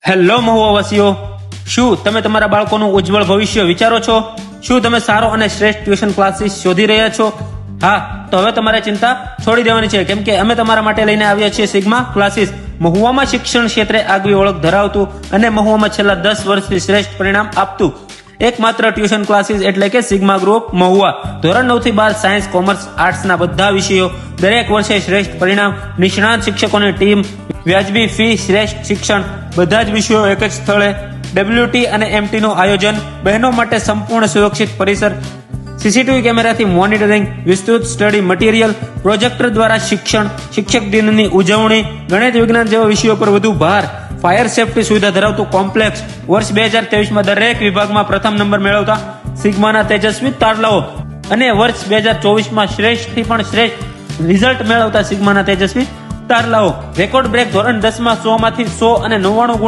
Hello મહુવાસીઓ, શું તમે તમારા બાળકોનું ઉજ્જવળ ભવિષ્ય વિચારો છો? શું તમે સારો અને શ્રેષ્ઠ ટ્યુશન ક્લાસીસ શોધી રહ્યા છો? હા, તો હવે તમારે ચિંતા છોડી દેવાની છે, કેમ કે અમે તમારા માટે લઈને આવ્યા છીએ સિગ્મા ક્લાસીસ. મહુવામાં શિક્ષણ ક્ષેત્રે આગવી ઓળખ ધરાવતું અને મહુવામાં છેલ્લા 10 વર્ષથી શ્રેષ્ઠ પરિણામ આપતું એકમાત્ર ટ્યુશન ક્લાસીસ એટલે કે સિગ્મા ગ્રુપ મહુવા. ધોરણ 9 થી 12 સાયન્સ, કોમર્સ, આર્ટ્સના બધા વિષયો, દરેક વર્ષે શ્રેષ્ઠ પરિણામ, નિષ્ણાત શિક્ષકોની ટીમ, વ્યાજબી ફી, શ્રેષ્ઠ શિક્ષણ, બધા જ વિષયો એક જ સ્થળે, WT અને MT નું આયોજન, બહેનો માટે સંપૂર્ણ સુરક્ષિત પરિસર, સીસીટીવી કેમેરાથી મોનિટરિંગ, વિસ્તૃત સ્ટડી મટીરિયલ, પ્રોજેક્ટર દ્વારા શિક્ષણ, શિક્ષક દિનની ઉજવણી, ગણિત વિજ્ઞાન જેવા વિષયો પર વધુ ભાર, ફાયર સેફટી સુવિધા ધરાવતું કોમ્પ્લેક્સ, વર્ષ 2023માં દરેક વિભાગમાં પ્રથમ નંબર મેળવતા સિગ્માના તેજસ્વી તારલાઓ અને વર્ષ 2024માં શ્રેષ્ઠથી પણ શ્રેષ્ઠ રિઝલ્ટ મેળવતા સિગ્માના તેજસ્વી તારલાઓ. રેકોર્ડ બ્રેક ધોરણ 10માં 100 માંથી 100 અને 99 ગુણ